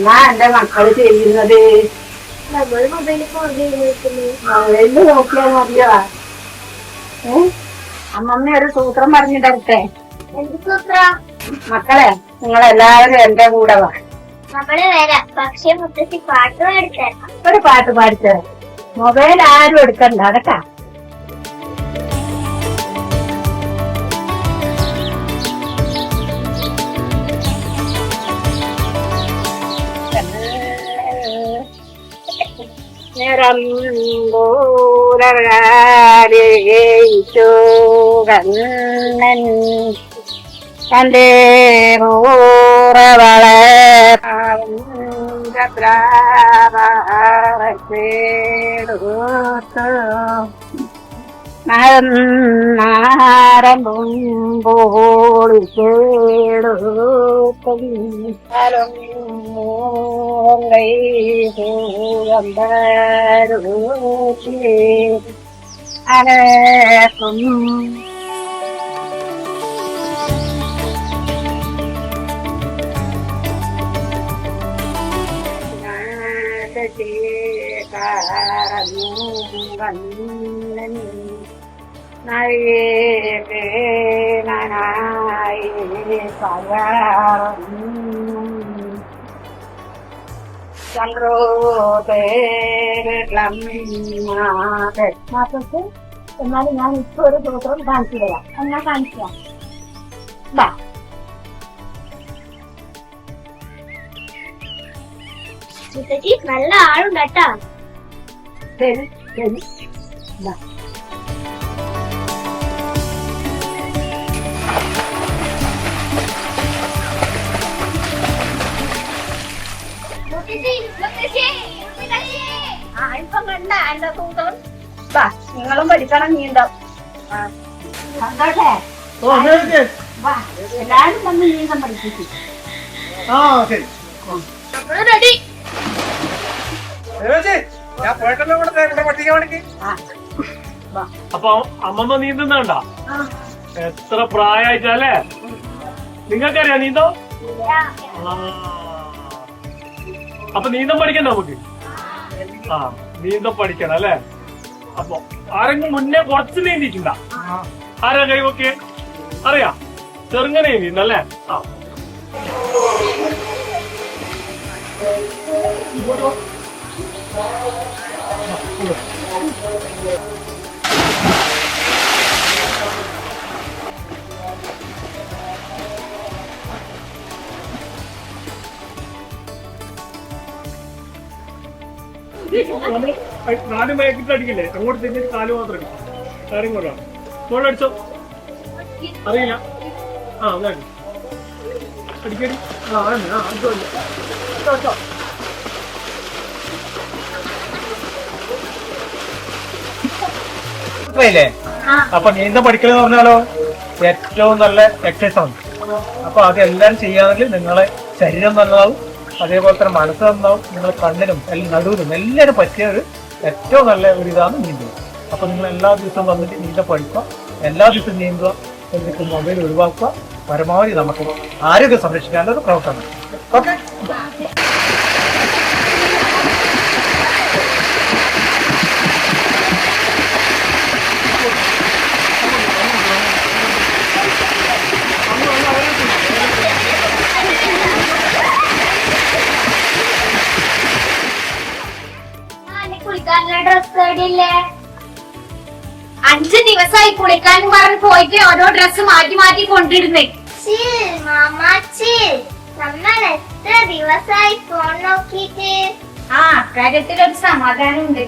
എന്നാ എന്റെ മക്കള് ചെയ്യുന്നത്? നമ്മള് മൊബൈലിൽ മൊബൈലില് നോക്കിയാൽ മതിയോ? അമ്മമ്മ ഒരു സൂത്രം പറഞ്ഞു തരട്ടെ? എന്ത് സൂത്ര? മക്കളെ, നിങ്ങളെല്ലാവരും എന്റെ കൂടെ വാ. നമ്മള് വരാം, പക്ഷെ മുത്തശ്ശി പാട്ട് പാടിത്തരാം. ഒരു പാട്ട് പാടിത്തരാം. മൊബൈൽ ആരും എടുക്കണ്ട കേട്ടാ. കണ്ണൻ തന്റെ മൂറവളെ നാരമ്പുമ്പോൾ അനക്കും എന്നാലും ഞാൻ ഇപ്പൊ ഒരു സൂത്രം കാണിച്ചു തരാം. എന്നാ കാണിക്കാം. മുത്തശ്ശി നല്ല ആളുണ്ട് കേട്ടാ. ശരി ശരി. ഇപ്പം കണ്ട എന്റെ സൂത്രം. നിങ്ങളും പഠിക്കണം. നീന്തം സന്തോഷേ. എല്ലാരും തമ്മിൽ നീന്തം പഠിപ്പിച്ചു. റെഡി. അപ്പൊ അമ്മമ്മ നീന്തുന്നുണ്ടോ? എത്ര പ്രായമായിട്ടല്ലേ? നിങ്ങൾക്കറിയാം നീന്തോ? അപ്പൊ നീന്തം പഠിക്കണ്ട നമുക്ക്. നീന്തം പഠിക്കണം അല്ലേ? അപ്പൊ ആരെങ്കിലും മുന്നേ കുറച്ച് നീന്തിട്ടുണ്ടാ? ആരാ കൈവൊക്കെ അറിയാം? ചെറുങ്ങനെ നീന്തല്ലേ? നാല് മയക്കിട്ട് അടിക്കില്ലേ? അങ്ങോട്ട് തിരിഞ്ഞിട്ട് കാല് മാത്രം അടിക്കും. കാര്യം കൊള്ളാം. അടിച്ചോ? അറിയില്ല. അതാണ് അടിക്കടി. അടിച്ചോ. അപ്പൊ നീന്തം പഠിക്കലെന്ന് പറഞ്ഞാലോ ഏറ്റവും നല്ല എക്സസൈസ് ആണ്. അപ്പൊ അതെല്ലാം ചെയ്യാമെങ്കിൽ നിങ്ങളെ ശരീരം നല്ലതാവും, അതേപോലെ തന്നെ മനസ്സ് നന്നാവും, നിങ്ങളെ കണ്ണിനും നടുവിനും എല്ലാവരും പറ്റിയ ഒരു ഏറ്റവും നല്ല ഒരു ഇതാണ് നീന്തൽ. അപ്പൊ നിങ്ങൾ എല്ലാ ദിവസവും വന്നിട്ട് നീന്തൽ പഠിക്കുക, എല്ലാ ദിവസവും നീന്തുക, എന്നിട്ട് മൊബൈൽ ഒഴിവാക്കുക. പരമാവധി നമുക്ക് ആരോഗ്യം സംരക്ഷിക്കാനുള്ള ഒരു പ്രവർത്തനം. ഓക്കെ. ഡ്രസ് കേടില്ലേ? 5 ദിവസമായി കുളിക്കാൻ പറഞ്ഞ് പോയിട്ട് ഓരോ ഡ്രസ് മാറ്റി മാറ്റി കൊണ്ടിരുന്നേ. നമ്മൾ എത്ര ദിവസമായി ഫോൺ നോക്കിട്ട്? കാര്യത്തിലൊരു സമാധാനമുണ്ട്.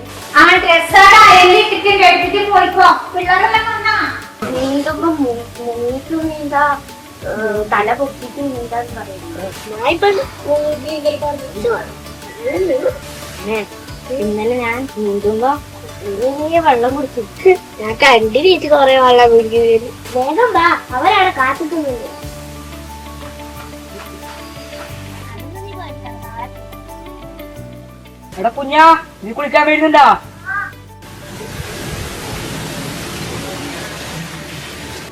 ഡ്രസ്സാണ് അയലിട്ടിട്ട് കഴിപ്പിട്ട് പോയിക്കോ. പിള്ളേരെല്ലാം വന്നാ നീന്തുമ്പോ മുങ്ങിട്ട് നീന്താ, തല പൊക്കിട്ട് നീന്താന്ന് പറയുന്നത്. ഇന്നലെ ഞാൻ നീന്തുമ്പോ വെള്ളം കുടിച്ചു. ഞാൻ കണ്ടിട്ട് കൊറേ വെള്ളം കുടിക്കുന്നത്. വേഗം വാ, അവരാണ് കാത്തിക്കുന്നത്. എടാ കുഞ്ഞാ, നീ കുളിക്കാൻ വരുന്നുണ്ടോ?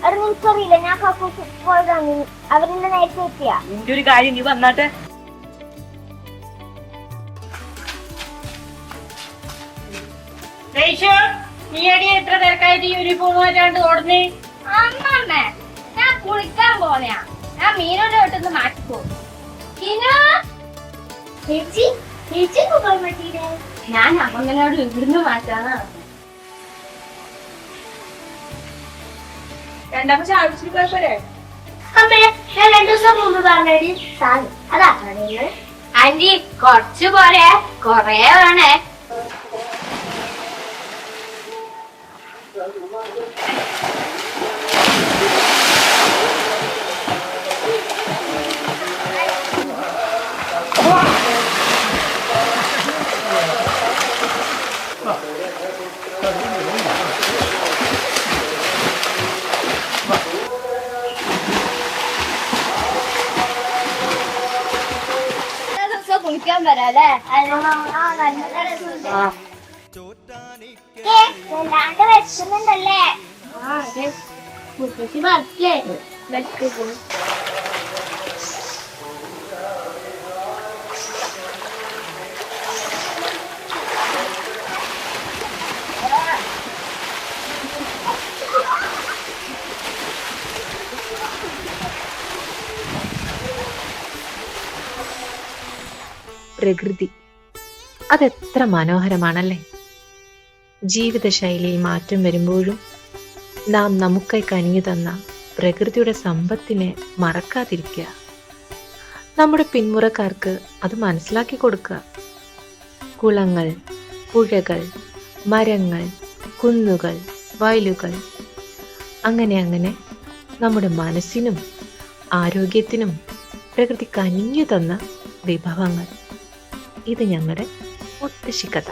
അത് നിനക്കറിയില്ല, ഞാൻ പോയതാണ്. അവരെന്നെ നേരത്തെ എത്തിയ. നിന്റെ ഒരു കാര്യം, നീ വന്നാട്ടെ. ഐശോ നീ അടി എത്ര തിരക്കായിട്ട് യൂണിഫോം മാറ്റാണ്ട് ഓടുന്നേ? അമ്മമ്മേ ഞാൻ കുളിക്കാൻ പോന്നെയാ. ഞാൻ മീനോടെ വിട്ടൊന്ന് മാറ്റിപ്പോ. ചേച്ചി ചേച്ചി പോകാൻ പറ്റിയില്ലേ? ഞാൻ അമ്മനോട് ഇവിടുന്ന് മാറ്റാന്ന് പറഞ്ഞു. രണ്ടാമത്തെ ആവശ്യത്തിന് പോയപ്പോഴേ അമ്മേ ഞാൻ 2 ദിവസം മുമ്പ് പറഞ്ഞടി സാധനം അതാ ആന്റി കൊറച്ചു പോരെ കൊറേ വേണേ. കുളിക്കാൻ വരാല്ലേ? വല്ലാണ്ട് വിശക്കുന്നുണ്ടല്ലേ? മുത്തശ്ശി പറഞ്ഞേ വിശക്കുന്നു. പ്രകൃതി അതെത്ര മനോഹരമാണല്ലേ. ജീവിതശൈലിയിൽ മാറ്റം വരുമ്പോഴും നാം നമുക്കായി കനിഞ്ഞു തന്ന പ്രകൃതിയുടെ സമ്പത്തിനെ മറക്കാതിരിക്കുക. നമ്മുടെ പിന്മുറക്കാർക്ക് അത് മനസ്സിലാക്കി കൊടുക്കുക. കുളങ്ങൾ, പുഴകൾ, മരങ്ങൾ, കുന്നുകൾ, വയലുകൾ, അങ്ങനെ നമ്മുടെ മനസ്സിനും ആരോഗ്യത്തിനും പ്രകൃതി കനിഞ്ഞു തന്ന വിഭവങ്ങൾ. ഇത് ഞങ്ങളുടെ മുത്തശ്ശി കഥ.